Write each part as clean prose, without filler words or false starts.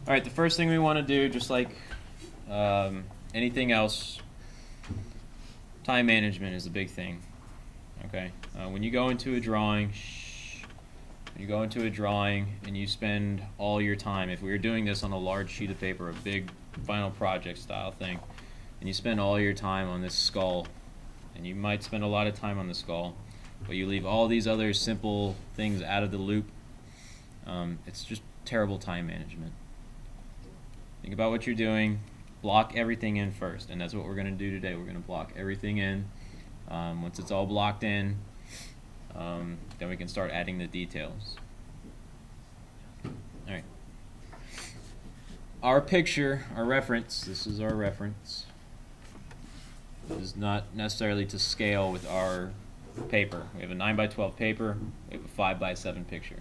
Alright, the first thing we want to do, just like anything else, time management is a big thing. Okay, when you go into a drawing, and you spend all your time, if we were doing this on a large sheet of paper, a big final project style thing, and you spend all your time on this skull, and you might spend a lot of time on the skull, but you leave all these other simple things out of the loop, it's just terrible time management. Think about what you're doing, block everything in first, and that's what we're going to do today. We're going to block everything in. Once it's all blocked in, then we can start adding the details. Alright. Our picture, our reference, this is our reference, is not necessarily to scale with our paper. We have a 9 by 12 paper, we have a 5 by 7 picture.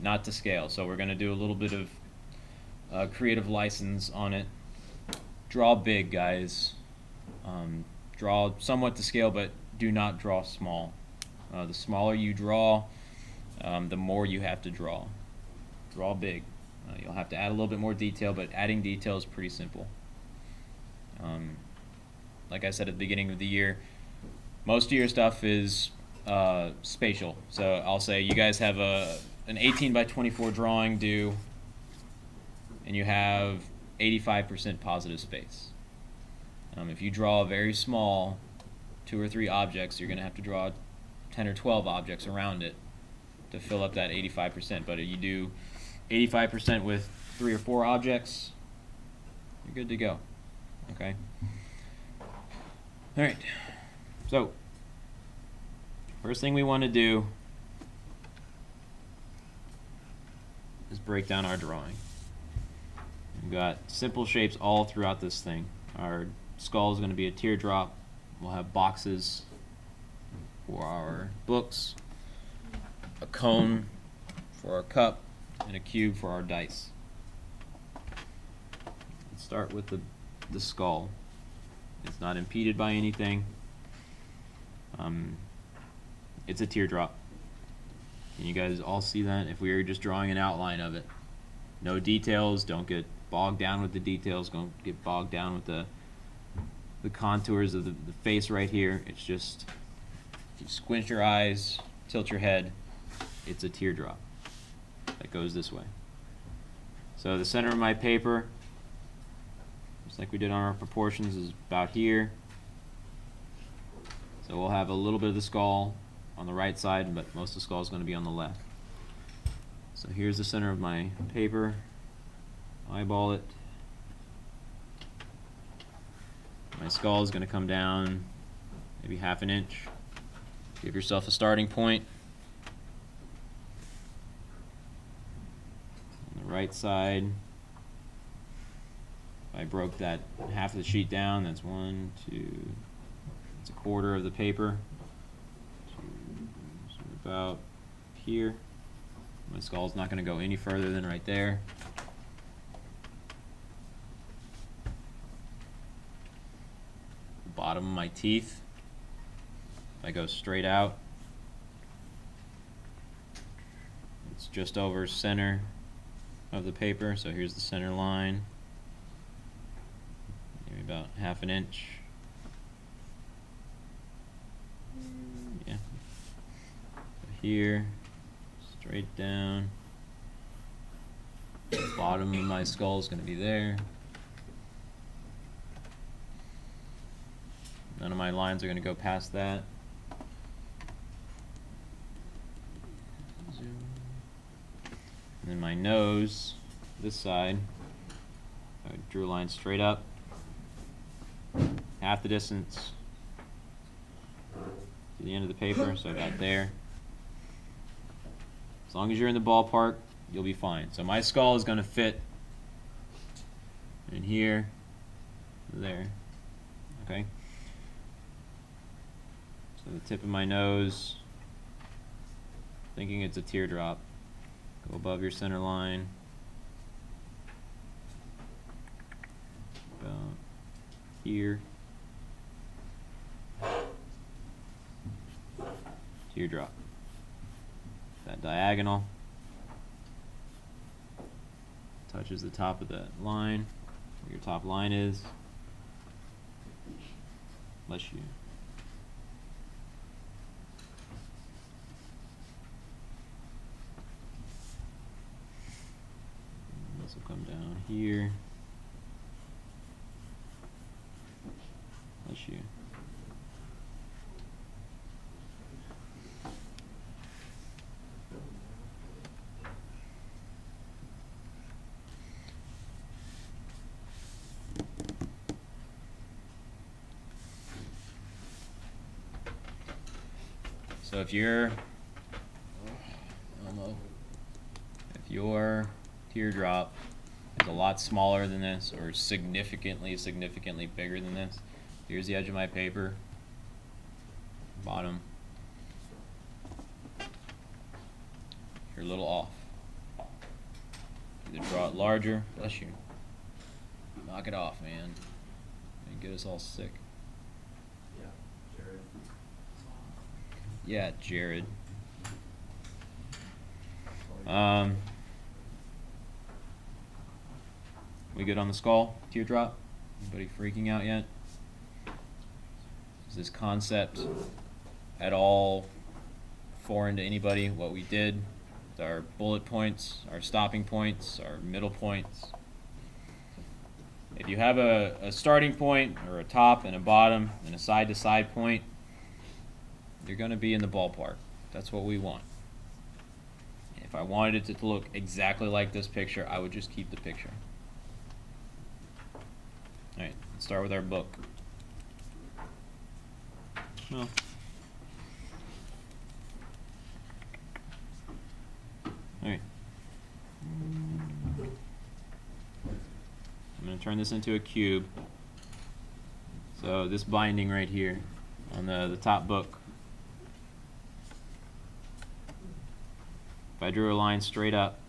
Not to scale, so we're going to do a little bit of creative license on it. Draw big, guys. Draw somewhat to scale, but do not draw small. The smaller you draw, the more you have to draw. Draw big. You'll have to add a little bit more detail, but adding detail is pretty simple. Like I said at the beginning of the year, most of your stuff is spatial. So I'll say you guys have an 18 by 24 drawing due, and you have 85% positive space. If you draw very small, 2 or 3 objects, you're going to have to draw 10 or 12 objects around it to fill up that 85%. But if you do 85% with 3 or 4 objects, you're good to go. Okay? Alright. So, first thing we want to do is break down our drawing. We've got simple shapes all throughout this thing. Our skull is going to be a teardrop. We'll have boxes for our books, a cone for our cup, and a cube for our dice. Let's start with the skull. It's not impeded by anything. It's a teardrop. Can you guys all see that? If we were just drawing an outline of it. No details, don't get bogged down with the details, don't get bogged down with the contours of the face right here. It's just, if you squint your eyes, tilt your head, it's a teardrop that goes this way. So the center of my paper, just like we did on our proportions, is about here. So we'll have a little bit of the skull on the right side, but most of the skull is going to be on the left. So here's the center of my paper. Eyeball it. My skull is going to come down maybe half an inch. Give yourself a starting point. On the right side, if I broke that half of the sheet down, that's 1, 2, it's a quarter of the paper. So about here. My skull's not going to go any further than right there. The bottom of my teeth, if I go straight out, it's just over center of the paper. So here's the center line, maybe about half an inch. Yeah. Here, straight down. The bottom of my skull is going to be there. None of my lines are going to go past that. Zoom. And then my nose, this side, I drew a line straight up, half the distance to the end of the paper, so about there. As long as you're in the ballpark, you'll be fine. So my skull is going to fit in here, there, okay? So the tip of my nose, thinking it's a teardrop, go above your center line, about here, teardrop. That diagonal, touches the top of the line, where your top line is. Bless you. This will come down here. Bless you. So if your teardrop is a lot smaller than this, or significantly bigger than this, here's the edge of my paper, bottom. You're a little off. Either draw it larger, bless you. Knock it off, man. And get us all sick. Yeah, Jared. We good on the skull? Teardrop? Anybody freaking out yet? Is this concept at all foreign to anybody? What we did, our bullet points, our stopping points, our middle points. If you have a starting point, or a top and a bottom, and a side-to-side point, you're going to be in the ballpark. That's what we want. If I wanted it to look exactly like this picture, I would just keep the picture. Alright, let's start with our book. Well, alright. I'm going to turn this into a cube. So this binding right here on the top book, if I drew a line straight up,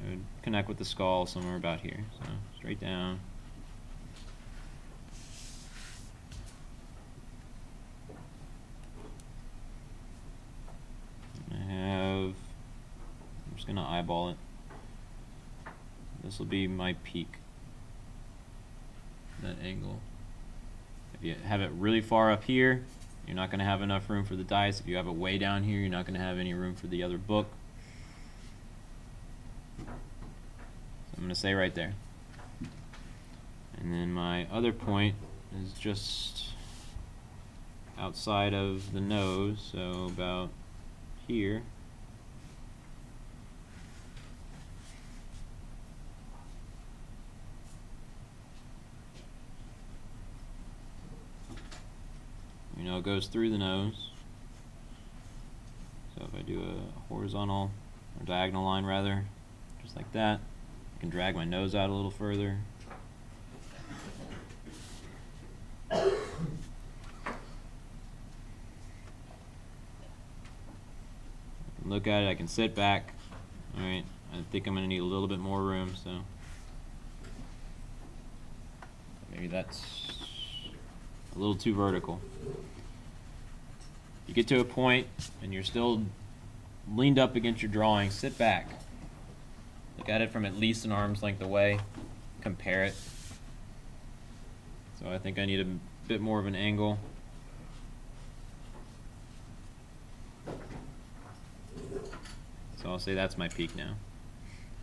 it would connect with the skull somewhere about here. So straight down. I'm just going to eyeball it. This will be my peak, that angle. If you have it really far up here, you're not going to have enough room for the dice. If you have it way down here, you're not going to have any room for the other book. So I'm going to say right there. And then my other point is just outside of the nose, so about here. You know, it goes through the nose. So if I do a horizontal or diagonal line rather, just like that, I can drag my nose out a little further. Look at it, I can sit back. Alright, I think I'm going to need a little bit more room, so maybe that's a little too vertical. You get to a point and you're still leaned up against your drawing, sit back. Look at it from at least an arm's length away. Compare it. So I think I need a bit more of an angle. So I'll say that's my peak now.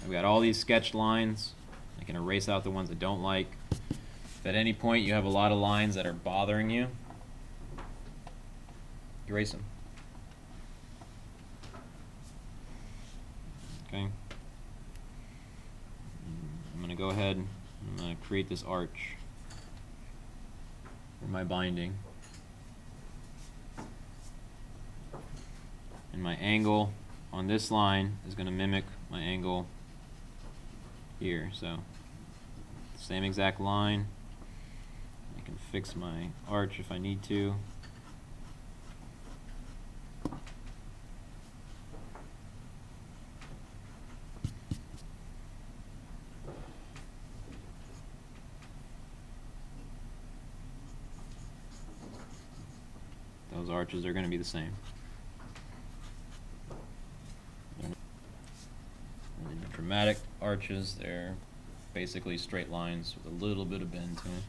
I've got all these sketched lines. I can erase out the ones I don't like. If at any point you have a lot of lines that are bothering you, erase them. Okay. I'm going to go ahead and I'm going to create this arch for my binding. And my angle on this line is going to mimic my angle here. So same exact line. I can fix my arch if I need to. Those arches are going to be the same. monochromatic arches. They're basically straight lines with a little bit of bend to them.